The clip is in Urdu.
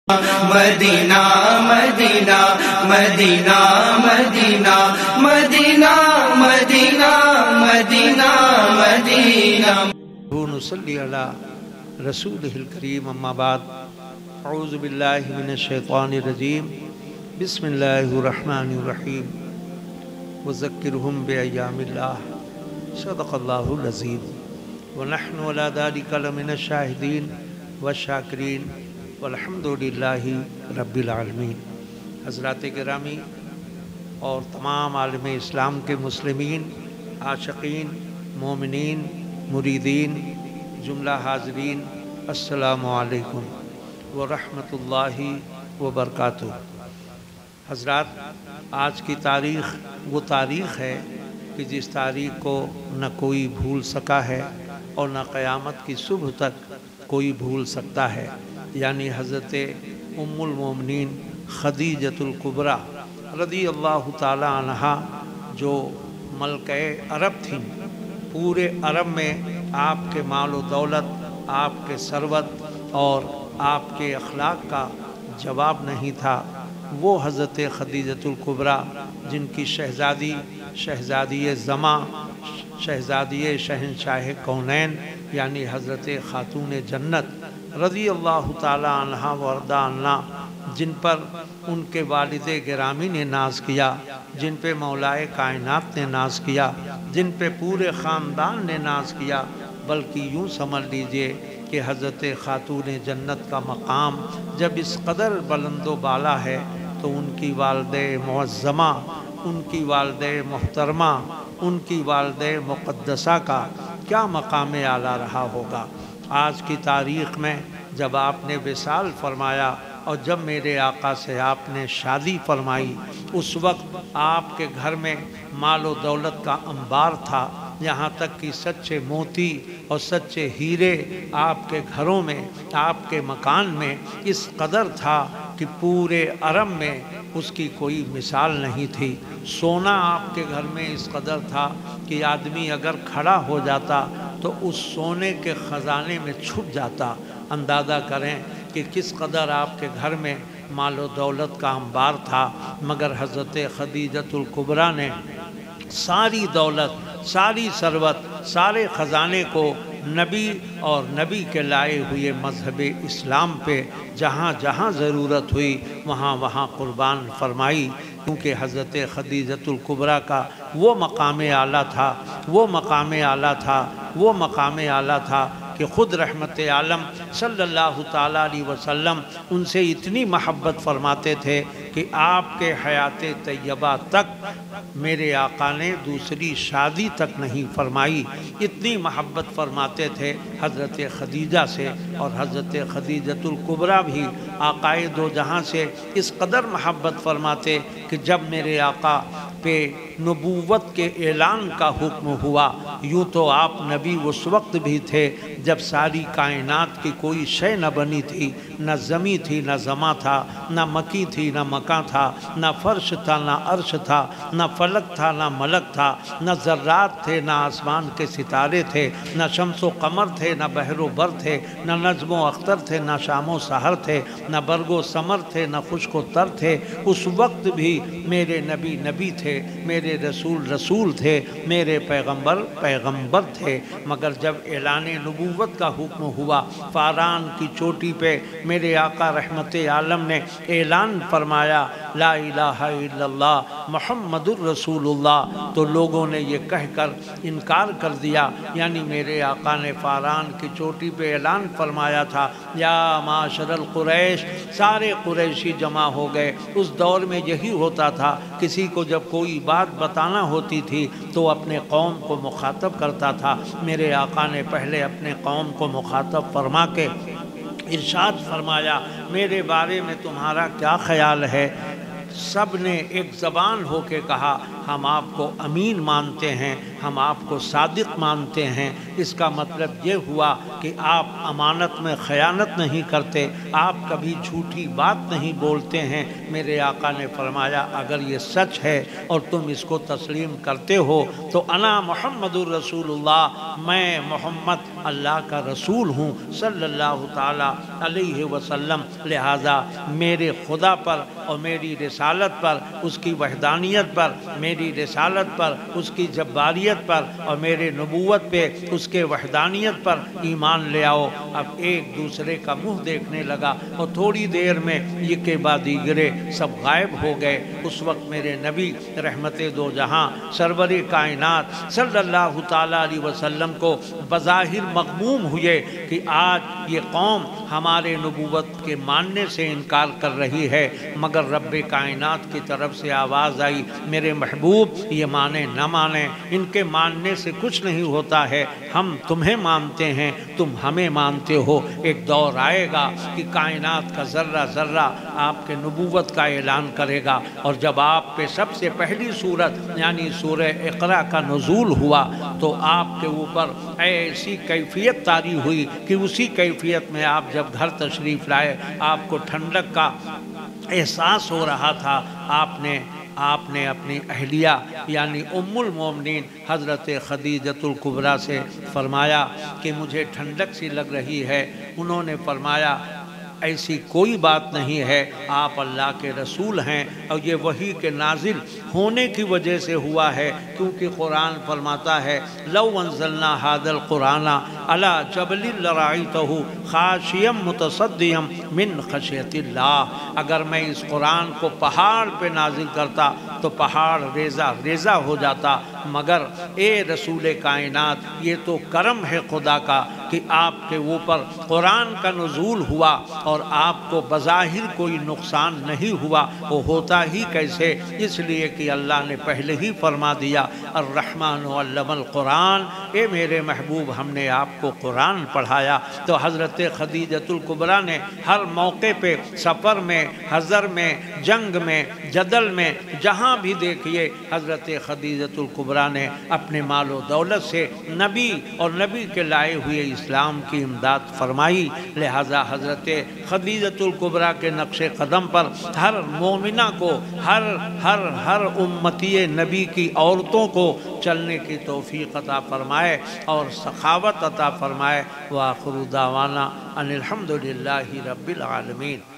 مدینہ مدینہ مدینہ مدینہ مدینہ مدینہ مدینہ مدینہ نصلی علی رسولہ الکریم اما بعد اعوذ باللہ من الشیطان الرجیم بسم اللہ الرحمن الرحیم وذکرہم بایام اللہ صدق اللہ العظیم ونحن علی ذلک لمن الشاہدین والشاکرین والحمدللہ رب العالمین۔ حضرات گرامی اور تمام عالم اسلام کے مسلمین، عاشقین، مومنین، مریدین، جملہ حاضرین، السلام علیکم ورحمۃ اللہ وبرکاتہ۔ حضرات، آج کی تاریخ وہ تاریخ ہے کہ جس تاریخ کو نہ کوئی بھول سکا ہے اور نہ قیامت کی صبح تک کوئی بھول سکتا ہے، یعنی حضرت ام المومنین خدیجۃ الکبریٰ رضی اللہ تعالی عنہا جو ملکہ عرب تھیں۔ پورے عرب میں آپ کے مال و دولت، آپ کے ثروت اور آپ کے اخلاق کا جواب نہیں تھا۔ وہ حضرت خدیجۃ الکبریٰ جن کی شہزادی زماں، شہزادی شہنشاہ کونین یعنی حضرت خاتون جنت رضی اللہ تعالی عنہ وارضا عنہ، جن پر ان کے والد گرامی نے ناز کیا، جن پہ مولائے کائنات نے ناز کیا، جن پہ پورے خاندان نے ناز کیا، بلکہ یوں سمجھ لیجئے کہ حضرت خاتون جنت کا مقام جب اس قدر بلند و بالا ہے تو ان کی والدہ معظمہ، ان کی والدہ محترمہ، ان کی والدہ مقدسہ کا کیا مقام اعلیٰ رہا ہوگا۔ آج کی تاریخ میں جب آپ نے وصال فرمایا اور جب میرے آقا سے آپ نے شادی فرمائی، اس وقت آپ کے گھر میں مال و دولت کا انبار تھا، یہاں تک کہ سچے موتی اور سچے ہیرے آپ کے گھروں میں، آپ کے مکان میں اس قدر تھا کہ پورے عرب میں اس کی کوئی مثال نہیں تھی۔ سونا آپ کے گھر میں اس قدر تھا کہ آدمی اگر کھڑا ہو جاتا تو اس سونے کے خزانے میں چھپ جاتا۔ اندازہ کریں کہ کس قدر آپ کے گھر میں مال و دولت کا انبار تھا، مگر حضرت خدیجۃ الکبریٰ نے ساری دولت، ساری ثروت، سارے خزانے کو نبی اور نبی کے لائے ہوئے مذہب اسلام پہ جہاں جہاں ضرورت ہوئی وہاں وہاں قربان فرمائی، کیونکہ حضرت خدیجۃ الکبریٰ کا وہ مقام اعلیٰ تھا، وہ مقام اعلیٰ تھا، وہ مقام اعلیٰ تھا کہ خود رحمت عالم صلی اللہ تعالیٰ علیہ وسلم ان سے اتنی محبت فرماتے تھے کہ آپ کے حیات طیبہ تک میرے آقا نے دوسری شادی تک نہیں فرمائی۔ اتنی محبت فرماتے تھے حضرت خدیجہ سے، اور حضرت خدیجۃ الکبریٰ بھی آقائے دو جہاں سے اس قدر محبت فرماتے کہ جب میرے آقا پہ نبوت کے اعلان کا حکم ہوا، یوں تو آپ نبی اس وقت بھی تھے جب ساری کائنات کی کوئی شے نہ بنی تھی، نہ زمیں تھی نہ زماں تھا، نہ مکی تھی نہ مکاں تھا، نہ فرش تھا نہ عرش تھا، نہ فلک تھا نہ ملک تھا، نہ ذرات تھے نہ آسمان کے ستارے تھے، نہ شمس و قمر تھے نہ بحر و بر تھے، نہ نجم و اختر تھے نہ شام و سحر تھے، نہ برگ و ثمر تھے نہ خشک و تر تھے۔ اس وقت بھی میرے نبی نبی تھے، میرے رسول رسول تھے، میرے پیغمبر پیغمبر تھے، مگر جب اعلان نبوت کا حکم ہوا، فاران کی چوٹی پہ میرے آقا رحمت عالم نے اعلان فرمایا لا الہ الا اللہ محمد الرسول اللہ، تو لوگوں نے یہ کہہ کر انکار کر دیا، یعنی میرے آقا نے فاران کی چوٹی پہ اعلان فرمایا تھا یا معاشر القریش، سارے قریشی جمع ہو گئے۔ اس دور میں یہی ہوتا تھا، کسی کو جب کوئی بات بتانا ہوتی تھی تو اپنے قوم کو مخاطب کرتا تھا۔ میرے آقا نے پہلے اپنے قوم کو مخاطب فرما کے ارشاد فرمایا میرے بارے میں تمہارا کیا خیال ہے؟ سب نے ایک زبان ہو کے کہا ہم آپ کو امین مانتے ہیں، ہم آپ کو صادق مانتے ہیں۔ اس کا مطلب یہ ہوا کہ آپ امانت میں خیانت نہیں کرتے، آپ کبھی جھوٹی بات نہیں بولتے ہیں۔ میرے آقا نے فرمایا اگر یہ سچ ہے اور تم اس کو تسلیم کرتے ہو تو انا محمد الرسول اللہ، میں محمد اللہ کا رسول ہوں صلی اللہ تعالیٰ علیہ وسلم، لہٰذا میرے خدا پر اور میری رسالت پر، اس کی وحدانیت پر، میری رسالت پر، اس کی جباریت پر، اور میرے نبوت پہ اس کے وحدانیت پر ایمان لے آؤ۔ اب ایک دوسرے کا منہ دیکھنے لگا اور تھوڑی دیر میں یہ کے بعد دیگرے سب غائب ہو گئے۔ اس وقت میرے نبی رحمت دو جہاں سرور کائنات صلی اللہ تعالیٰ علیہ وسلم کو بظاہر مغموم ہوئے کہ آج یہ قوم ہمارے نبوت کے ماننے سے انکار کر رہی ہے، مگر رب کائنات کی طرف سے آواز آئی، میرے محبوب یہ مانے نہ مانے، ان کے ماننے سے کچھ نہیں ہوتا ہے، ہم تمہیں مانتے ہیں، تم ہمیں مانتے ہو۔ ایک دور آئے گا کہ کائنات کا ذرہ ذرہ آپ کے نبوت کا اعلان کرے گا، اور جب آپ پہ سب سے پہلی سورت یعنی سورہ اقرا کا نزول ہوا تو آپ کے اوپر ایسی کیفیت طاری ہوئی کہ اسی کیفیت میں آپ جب گھر تشریف لائے آپ کو ٹھنڈک کا احساس ہو رہا تھا۔ آپ نے اپنی اہلیہ یعنی ام المومنین حضرت خدیجۃ الکبریٰ سے فرمایا کہ مجھے ٹھنڈک سی لگ رہی ہے۔ انہوں نے فرمایا ایسی کوئی بات نہیں ہے، آپ اللہ کے رسول ہیں، اور یہ وحی کے نازل ہونے کی وجہ سے ہوا ہے، کیونکہ قرآن فرماتا ہے لو انزلنا ھذا القرآن علی جبل لرأیتہ خاشعا متصدعا من خشیۃ اللہ، اگر میں اس قرآن کو پہاڑ پہ نازل کرتا تو پہاڑ ریزہ ریزہ ہو جاتا، مگر اے رسول کائنات یہ تو کرم ہے خدا کا کہ آپ کے اوپر قرآن کا نزول ہوا اور آپ کو بظاہر کوئی نقصان نہیں ہوا۔ وہ ہوتا ہی کیسے؟ اس لیے کہ اللہ نے پہلے ہی فرما دیا الرحمن علم القرآن، اے میرے محبوب ہم نے آپ کو قرآن پڑھایا۔ تو حضرت خدیجۃ الکبریٰ نے ہر موقع پہ، سفر میں، حضر میں، جنگ میں، جدل میں، جہاں بھی دیکھیے حضرت خدیجۃ الکبریٰ نے اپنے مال و دولت سے نبی اور نبی کے لائے ہوئے اسلام کی امداد فرمائی۔ لہٰذا حضرت خدیجۃ الکبریٰ کے نقش قدم پر ہر مومنہ کو، ہر امتی نبی کی عورتوں کو چلنے کی توفیق عطا فرمائے اور سخاوت عطا فرمائے۔ وآخر دعوانا ان الحمد للہ رب العالمین۔